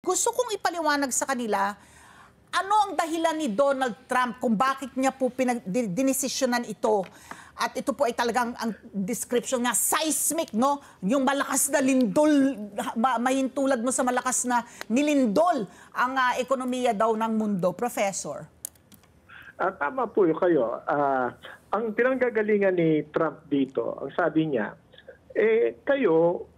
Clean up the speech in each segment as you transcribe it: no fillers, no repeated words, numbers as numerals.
Gusto kong ipaliwanag sa kanila, ano ang dahilan ni Donald Trump kung bakit niya po dinesisyonan ito. At ito po ay talagang ang description niya, seismic, no? Yung malakas na lindol, mahintulad mo sa malakas na nilindol ang ekonomiya daw ng mundo. Professor. Tama po kayo. Ang pinanggagalingan ni Trump dito, ang sabi niya, kayo,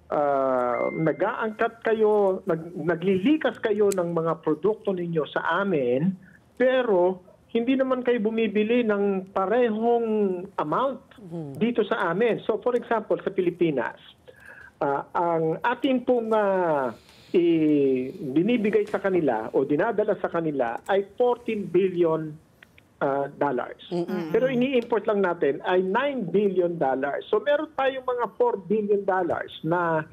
nag-aangkat kayo, naglilikas kayo ng mga produkto ninyo sa amin, pero hindi naman kayo bumibili ng parehong amount dito sa amin. So for example, sa Pilipinas, ang ating pong binibigay sa kanila o dinadala sa kanila ay $14 billion. Pero ini-import lang natin ay $9 billion. So meron tayong mga $4 billion na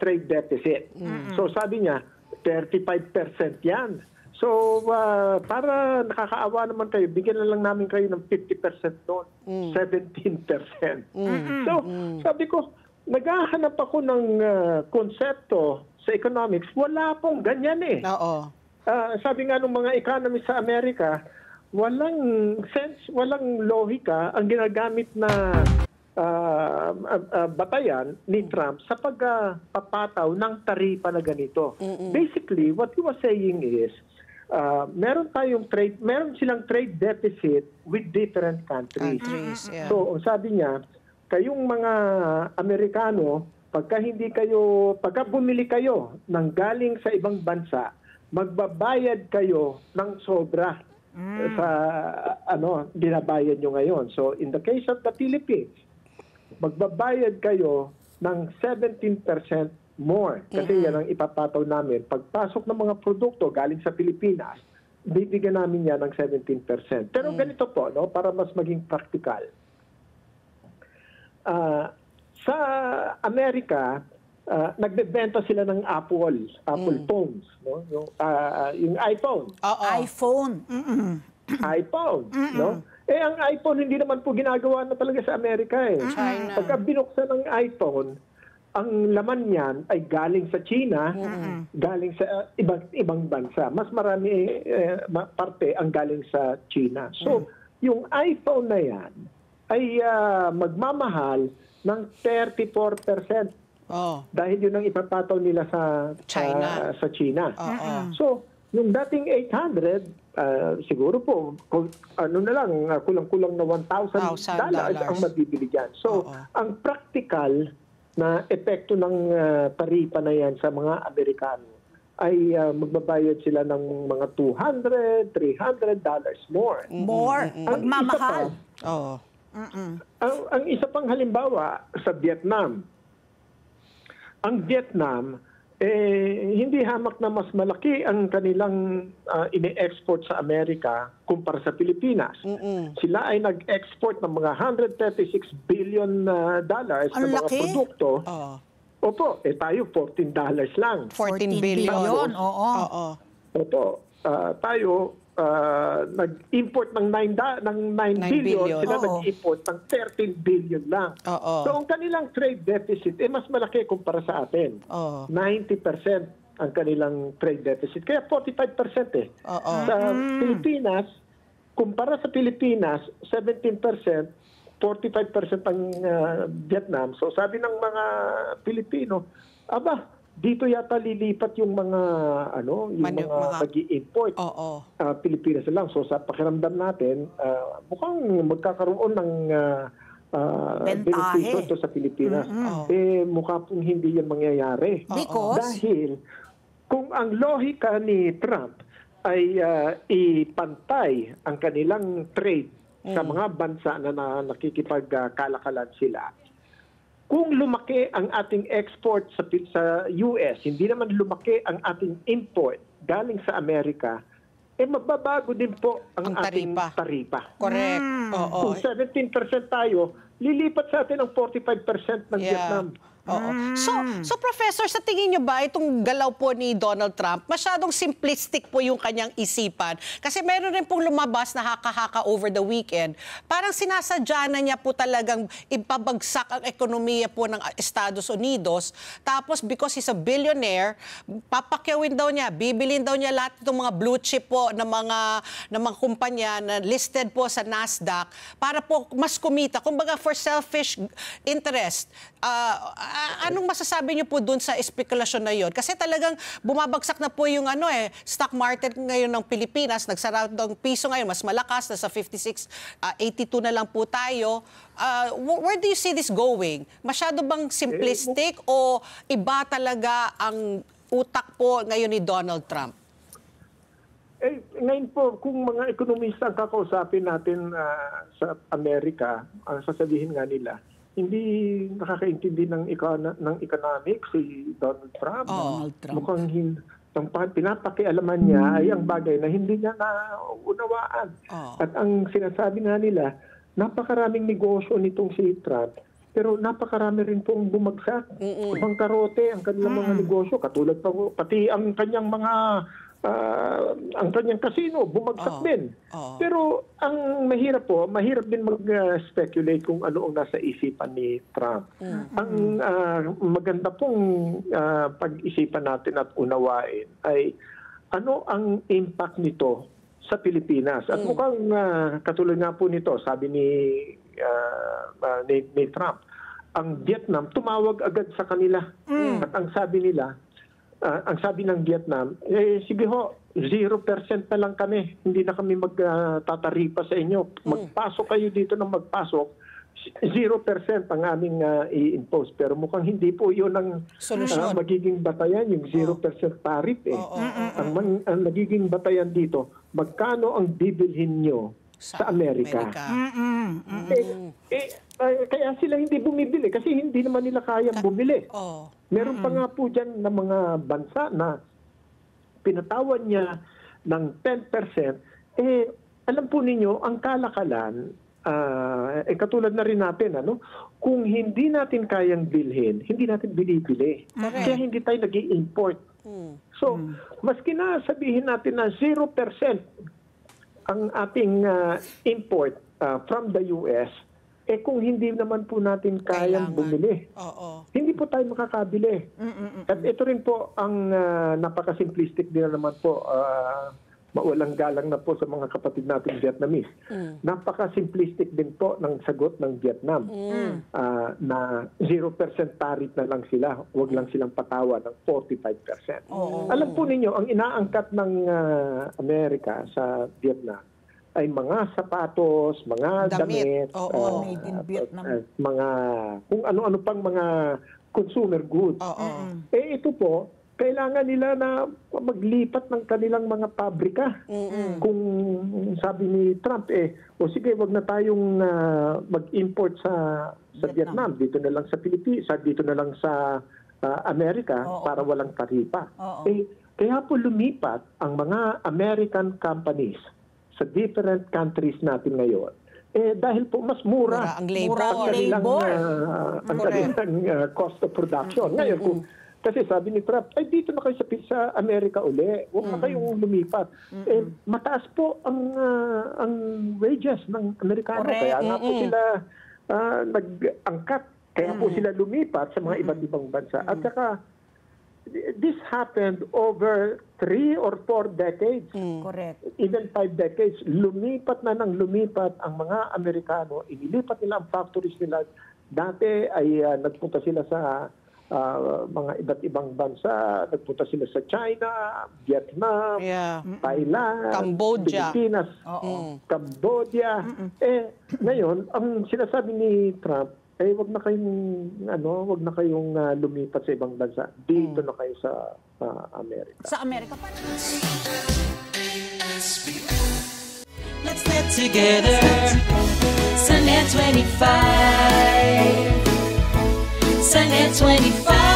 trade deficit. So sabi niya, 35% yan. So para nakakaawa naman kayo, bigyan na lang namin kayo ng 50% doon. 17%. So sabi ko, naghahanap ako ng konsepto sa economics. Wala pong ganyan eh. Sabi nga ng mga economists sa Amerika, walang sense, walang lohika ang ginagamit na batayan ni Trump sa pagpapataw ng taripa na ganito. Basically, what he was saying is, meron silang trade deficit with different countries. So, sabi niya, kayong mga Amerikano, pagka bumili kayo ng galing sa ibang bansa, magbabayad kayo ng sobra sa binabayad nyo ngayon. So in the case of the Philippines, magbabayad kayo ng 17% more. Kasi yan ang ipapataw namin. Pagpasok ng mga produkto galing sa Pilipinas, bibigyan namin yan ng 17%. Pero ganito po, no, para mas maging practical. Sa Amerika, nagbebenta sila ng Apple phones, no? Yung iPhone. iPhone. iPhone, no? Ang iPhone hindi naman po ginagawa na talaga sa Amerika eh. China. Pagka binuksan ng iPhone, ang laman niyan ay galing sa China, galing sa ibang bansa. Mas marami parte ang galing sa China. So, yung iPhone na yan ay magmamahal ng 34%. Dahil yun ang ipapataw nila sa China. So, yung dating 800, siguro po, kulang-kulang na $1,000 ang mabibili dyan. So, ang practical na epekto ng taripa na yan sa mga Amerikano ay magbabayad sila ng mga $200, $300 more. More? Magmamahal? Ang isa pang halimbawa sa Vietnam, ang Vietnam, hindi hamak na mas malaki ang kanilang ini-export sa Amerika kumpara sa Pilipinas. Sila ay nag-export ng mga $136 billion na mga produkto. Opo, tayo $14 lang. 14 billion. Opo, tayo nag-import ng 9 billion, sila nag-import ng 13 billion lang. So ang kanilang trade deficit mas malaki kumpara sa atin. 90% ang kanilang trade deficit. Kaya 45% eh. Sa Pilipinas, kumpara sa Pilipinas, 17%, 45% ang Vietnam. So sabi ng mga Pilipino, dito yata lilipat yung mga mag-i-import. Pilipinas lang. So sa pakiramdam natin, mukhang magkakaroon ng benepisyo ito sa Pilipinas. Mukha pong hindi yan mangyayari. Dahil kung ang lohika ni Trump ay ipantay ang kanilang trade sa mga bansa na nakikipagkalakalan sila, kung lumaki ang ating export sa US, hindi naman lumaki ang ating import galing sa Amerika, magbabago din po ang ating taripa. Correct. Kung 17% tayo, lilipat sa atin ang 45% ng Vietnam. Oo. So Professor, sa tingin niyo ba itong galaw po ni Donald Trump, masyadong simplistic po yung kanyang isipan? Kasi meron rin pong lumabas na haka-haka over the weekend. Parang sinasadya na niya po talagang ipabagsak ang ekonomiya po ng Estados Unidos. Tapos because he's a billionaire, papakyawin daw niya, bibilin daw niya lahat ng mga blue chip po ng mga kumpanya na listed po sa Nasdaq para po mas kumita. Kumbaga for selfish interest. Anong masasabi niyo po dun sa espekulasyon na yun? Kasi talagang bumabagsak na po yung stock market ngayon ng Pilipinas. Nagsara ng piso ngayon, mas malakas, nasa 56.82 na lang po tayo. Where do you see this going? Masyado bang simplistic o iba talaga ang utak po ngayon ni Donald Trump? Ngayon po, kung mga ekonomista ang kakausapin natin sa Amerika, ang sasabihin nga nila, hindi nakakaintindi ng economics si Donald Trump. Mukhang ang pinapakialaman niya ay ang bagay na hindi niya naunawaan. At ang sinasabi nga nila, napakaraming negosyo nitong si Trump, pero napakarami rin pong bumagsak. Ibang karote ang kanilang mga negosyo, katulad pati ang kanyang ang kanyang casino, bumagsak din. Pero ang mahirap din mag-speculate kung ano ang nasa isipan ni Trump. Ang maganda pong pag-isipan natin at unawain ay ano ang impact nito sa Pilipinas. At mukhang katulad nga po nito, sabi ni Trump, ang Vietnam tumawag agad sa kanila. At ang sabi nila, ang sabi ng Vietnam, sige ho, 0% na lang kami. Hindi na kami magtataripa sa inyo. Magpasok kayo dito ng magpasok. 0% ang aming i-impose. Pero mukhang hindi po yun ang magiging batayan, yung 0% tariff. Ang nagiging batayan dito, magkano ang bibilhin nyo sa Amerika? Kaya sila hindi bumibili kasi hindi naman nila kayang bumili. Meron pa nga po dyan na mga bansa na pinatawan niya ng 10%. Alam po ninyo, ang kalakalan, katulad na rin natin, kung hindi natin kayang bilhin, hindi natin binibili. Kaya hindi tayo nag-i-import. So, maski na sabihin natin na 0% ang ating import from the US, kung hindi naman po natin kayang bumili, hindi po tayo makakabili. At ito rin po ang napaka-simplistic din naman po, mawalang galang na po sa mga kapatid natin Vietnamese. Napaka-simplistic din po ng sagot ng Vietnam na 0% tariff na lang sila, huwag lang silang patawa ng 45%. Alam po ninyo, ang inaangkat ng Amerika sa Vietnam ay mga sapatos, mga damit, made in Vietnam. Mga kung ano-ano pang mga consumer goods. Ito po, kailangan nila na maglipat ng kanilang mga pabrika. Kung sabi ni Trump, sige, wag na tayong mag-import sa Vietnam. Dito na lang sa Pilipinas, dito na lang sa Amerika para walang taripa. Kaya po lumipat ang mga American companies sa different countries natin ngayon. Dahil po mas mura ang labor. ang kanilang cost of production. Ngayon, kasi sabi ni Trump, dito na kayo sa Amerika uli. Huwag na kayong lumipat. Mataas po ang wages ng Amerikano. Kaya nga po sila nag-angkat. Kaya po sila lumipat sa mga iba't ibang bansa. At saka, this happened over 3 or 4 decades. Correct. Even 5 decades. Lumipat na ng lumipat ang mga Amerikano. Inilipat nila ang factories nila. Dati ay nagpunta sila sa mga iba't ibang bansa. Nagpunta sila sa China, Vietnam, Thailand, Cambodia. Pilipinas, Cambodia. Ngayon, ang sinasabi ni Trump, wag na kayong lumipat sa ibang bansa. Dito na kayo sa Amerika. Sa Amerika pa. Let's get together. Sunnet 25. Sunnet 25.